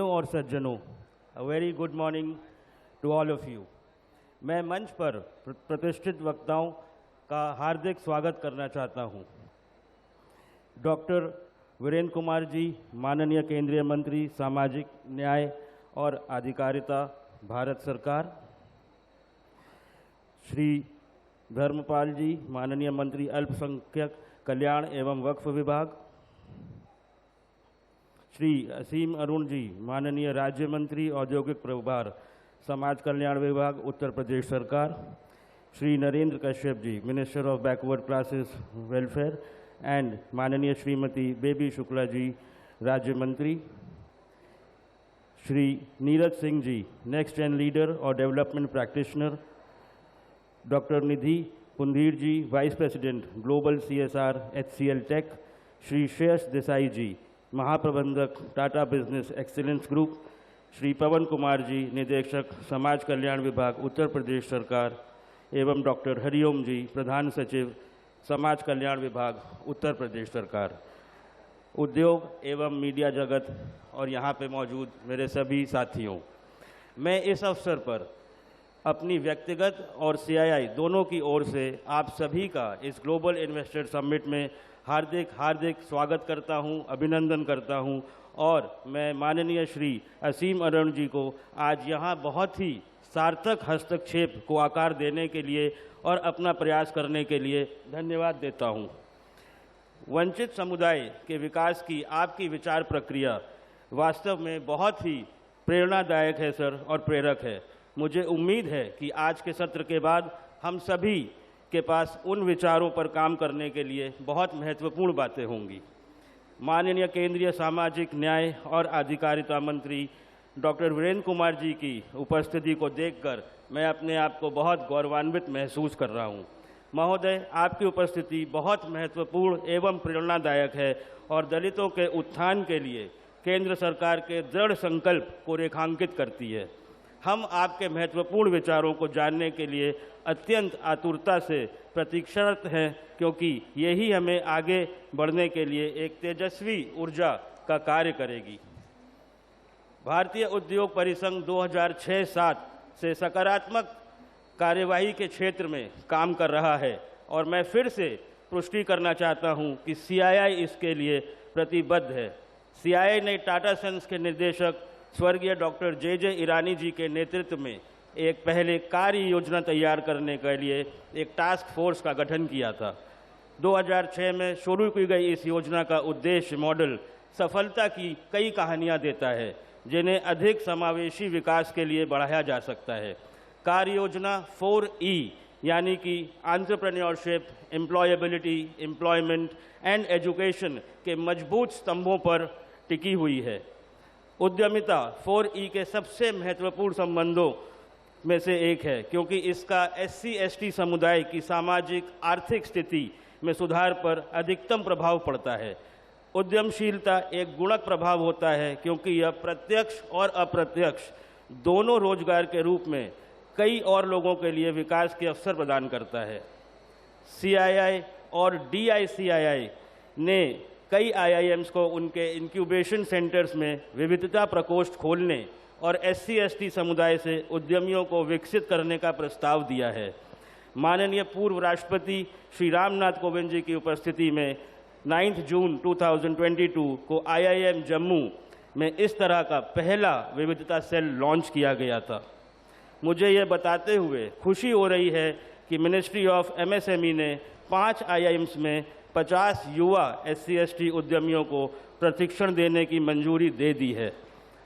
भाइयों और सज्जनों, a very good morning to all of you. मैं मंच पर प्रतिष्ठित वक्ताओं का हार्दिक स्वागत करना चाहता हूं। डॉक्टर वीरेंद्र कुमार जी, माननीय केंद्रीय मंत्री सामाजिक न्याय और अधिकारिता, भारत सरकार। श्री धर्मपाल जी, माननीय मंत्री अल्पसंख्यक कल्याण एवं वक्फ विभाग। श्री असीम अरुण जी, माननीय राज्य मंत्री औद्योगिक प्रभार, समाज कल्याण विभाग, उत्तर प्रदेश सरकार। Shri Narendra Kashyap ji, minister of backward classes welfare and माननीय श्रीमती बेबी शुक्ला जी, राज्य मंत्री। Shri Neeraj Singh ji, next gen leader और development practitioner. Doctor Nidhi Pundhir ji, vice president global CSR HCL tech. Shri Shreyas Desai ji, महाप्रबंधक Tata business excellence group. Shri Pawan Kumar ji, निदेशक समाज कल्याण विभाग, उत्तर प्रदेश सरकार। एवं डॉक्टर हरिओम जी, प्रधान सचिव समाज कल्याण विभाग, उत्तर प्रदेश सरकार। उद्योग एवं मीडिया जगत और यहाँ पे मौजूद मेरे सभी साथियों, मैं इस अवसर पर अपनी व्यक्तिगत और CII दोनों की ओर से आप सभी का इस ग्लोबल इन्वेस्टर समिट में हार्दिक स्वागत करता हूं, अभिनंदन करता हूं। और मैं माननीय श्री असीम अरुण जी को आज यहां बहुत ही सार्थक हस्तक्षेप को आकार देने के लिए और अपना प्रयास करने के लिए धन्यवाद देता हूं। वंचित समुदाय के विकास की आपकी विचार प्रक्रिया वास्तव में बहुत ही प्रेरणादायक है सर, और प्रेरक है। मुझे उम्मीद है कि आज के सत्र के बाद हम सभी के पास उन विचारों पर काम करने के लिए बहुत महत्वपूर्ण बातें होंगी। माननीय केंद्रीय सामाजिक न्याय और अधिकारिता मंत्री डॉक्टर वीरेंद्र कुमार जी की उपस्थिति को देखकर मैं अपने आप को बहुत गौरवान्वित महसूस कर रहा हूं। महोदय, आपकी उपस्थिति बहुत महत्वपूर्ण एवं प्रेरणादायक है और दलितों के उत्थान के लिए केंद्र सरकार के दृढ़ संकल्प को रेखांकित करती है। हम आपके महत्वपूर्ण विचारों को जानने के लिए अत्यंत आतुरता से प्रतीक्षारत हैं, क्योंकि यही हमें आगे बढ़ने के लिए एक तेजस्वी ऊर्जा का कार्य करेगी। भारतीय उद्योग परिसंघ 2006-07 से सकारात्मक कार्यवाही के क्षेत्र में काम कर रहा है और मैं फिर से पुष्टि करना चाहता हूं कि CII इसके लिए प्रतिबद्ध है। CII ने टाटा सन्स के निर्देशक स्वर्गीय डॉक्टर JJ ईरानी जी के नेतृत्व में एक पहले कार्य योजना तैयार करने के लिए एक टास्क फोर्स का गठन किया था। 2006 में शुरू की गई इस योजना का उद्देश्य मॉडल सफलता की कई कहानियां देता है, जिन्हें अधिक समावेशी विकास के लिए बढ़ाया जा सकता है। कार्य योजना 4E यानी कि entrepreneurship, employability, employment and education के मजबूत स्तंभों पर टिकी हुई है। उद्यमिता 4E के सबसे महत्वपूर्ण संबंधों में से एक है, क्योंकि इसका SC/ST समुदाय की सामाजिक आर्थिक स्थिति में सुधार पर अधिकतम प्रभाव पड़ता है। उद्यमशीलता एक गुणक प्रभाव होता है, क्योंकि यह प्रत्यक्ष और अप्रत्यक्ष दोनों रोजगार के रूप में कई और लोगों के लिए विकास के अवसर प्रदान करता है। CII और DICII ने कई IIMs को उनके इंक्यूबेशन सेंटर्स में विविधता प्रकोष्ठ खोलने और SC/ST समुदाय से उद्यमियों को विकसित करने का प्रस्ताव दिया है। माननीय पूर्व राष्ट्रपति श्री रामनाथ कोविंद जी की उपस्थिति में 9 जून 2022 को IIM जम्मू में इस तरह का पहला विविधता सेल लॉन्च किया गया था। मुझे ये बताते हुए खुशी हो रही है कि मिनिस्ट्री ऑफ MSME ने 5 IIMs में 50 युवा SC/ST उद्यमियों को प्रशिक्षण देने की मंजूरी दे दी है।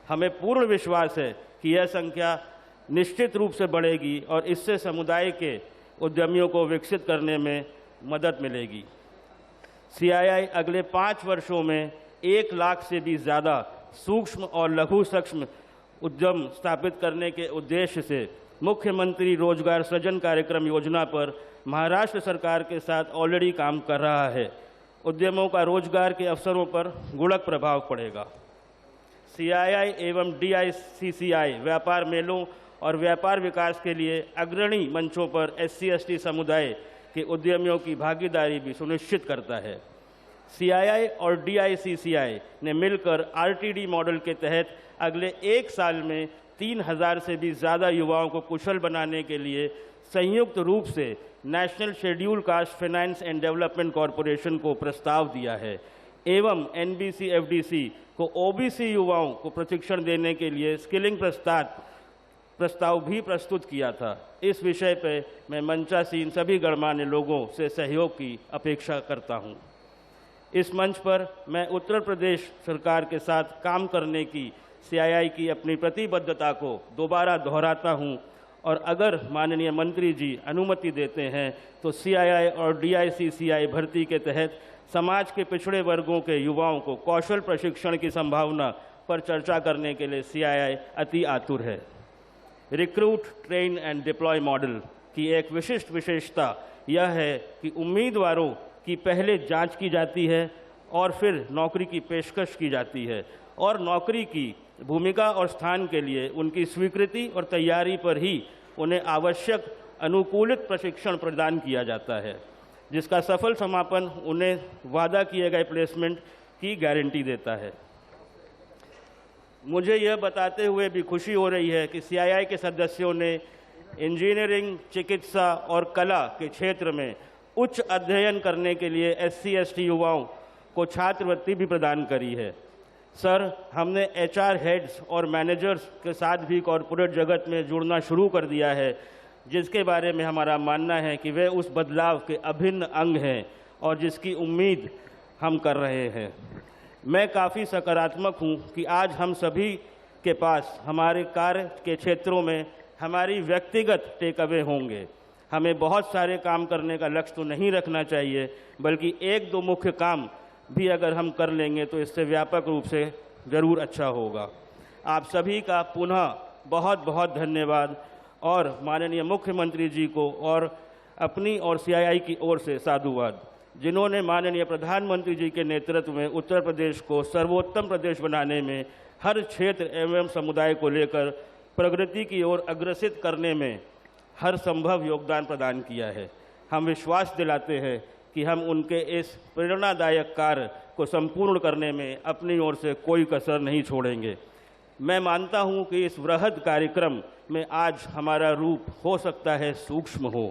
हमें पूर्ण विश्वास है कि यह संख्या निश्चित रूप से बढ़ेगी और इससे समुदाय के उद्यमियों को विकसित करने में मदद मिलेगी। CII अगले 5 वर्षों में 1 लाख से भी ज़्यादा सूक्ष्म और लघु सूक्ष्म उद्यम स्थापित करने के उद्देश्य से मुख्यमंत्री रोजगार सृजन कार्यक्रम योजना पर महाराष्ट्र सरकार के साथ ऑलरेडी काम कर रहा है। उद्यमों का रोजगार के अवसरों पर गुणक प्रभाव पड़ेगा। CII एवं DICCI व्यापार मेलों और व्यापार विकास के लिए अग्रणी मंचों पर SC/ST समुदाय के उद्यमियों की भागीदारी भी सुनिश्चित करता है। CII और DICCI ने मिलकर RTD मॉडल के तहत अगले 1 साल में 3000 से भी ज़्यादा युवाओं को कुशल बनाने के लिए संयुक्त रूप से national schedule caste finance and development corporation को प्रस्ताव दिया है एवं NBC FDC को OBC युवाओं को प्रशिक्षण देने के लिए स्किलिंग प्रस्ताव भी प्रस्तुत किया था। इस विषय पर मैं मंचासीन सभी गणमान्य लोगों से सहयोग की अपेक्षा करता हूं। इस मंच पर मैं उत्तर प्रदेश सरकार के साथ काम करने की CII की अपनी प्रतिबद्धता को दोबारा दोहराता हूं और अगर माननीय मंत्री जी अनुमति देते हैं तो CII और DICCI भर्ती के तहत समाज के पिछड़े वर्गों के युवाओं को कौशल प्रशिक्षण की संभावना पर चर्चा करने के लिए CII अति आतुर है। Recruit, train and deploy model की एक विशिष्ट विशेषता यह है कि उम्मीदवारों की पहले जांच की जाती है और फिर नौकरी की पेशकश की जाती है और नौकरी की भूमिका और स्थान के लिए उनकी स्वीकृति और तैयारी पर ही उन्हें आवश्यक अनुकूलित प्रशिक्षण प्रदान किया जाता है, जिसका सफल समापन उन्हें वादा किए गए प्लेसमेंट की गारंटी देता है। मुझे यह बताते हुए भी खुशी हो रही है कि CII के सदस्यों ने इंजीनियरिंग, चिकित्सा और कला के क्षेत्र में उच्च अध्ययन करने के लिए SC/ST युवाओं को छात्रवृत्ति भी प्रदान करी है। सर, हमने HR हेड्स और मैनेजर्स के साथ भी कॉरपोरेट जगत में जुड़ना शुरू कर दिया है, जिसके बारे में हमारा मानना है कि वे उस बदलाव के अभिन्न अंग हैं और जिसकी उम्मीद हम कर रहे हैं। मैं काफ़ी सकारात्मक हूं कि आज हम सभी के पास हमारे कार्य के क्षेत्रों में हमारी व्यक्तिगत टेक अवे होंगे। हमें बहुत सारे काम करने का लक्ष्य तो नहीं रखना चाहिए, बल्कि 1-2 मुख्य काम भी अगर हम कर लेंगे तो इससे व्यापक रूप से ज़रूर अच्छा होगा। आप सभी का पुनः बहुत बहुत धन्यवाद और माननीय मुख्यमंत्री जी को और अपनी और CII की ओर से साधुवाद, जिन्होंने माननीय प्रधानमंत्री जी के नेतृत्व में उत्तर प्रदेश को सर्वोत्तम प्रदेश बनाने में हर क्षेत्र एवं समुदाय को लेकर प्रगति की ओर अग्रसित करने में हर संभव योगदान प्रदान किया है। हम विश्वास दिलाते हैं कि हम उनके इस प्रेरणादायक कार्य को संपूर्ण करने में अपनी ओर से कोई कसर नहीं छोड़ेंगे। मैं मानता हूं कि इस वृहद कार्यक्रम में आज हमारा रूप हो सकता है सूक्ष्म हो,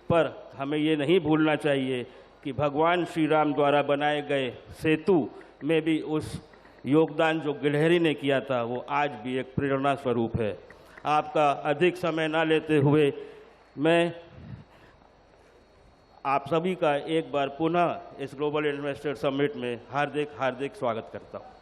पर हमें ये नहीं भूलना चाहिए कि भगवान श्री राम द्वारा बनाए गए सेतु में भी उस योगदान जो गिलहरी ने किया था वो आज भी एक प्रेरणा स्वरूप है। आपका अधिक समय ना लेते हुए मैं आप सभी का एक बार पुनः इस ग्लोबल इन्वेस्टर समिट में हार्दिक स्वागत करता हूँ।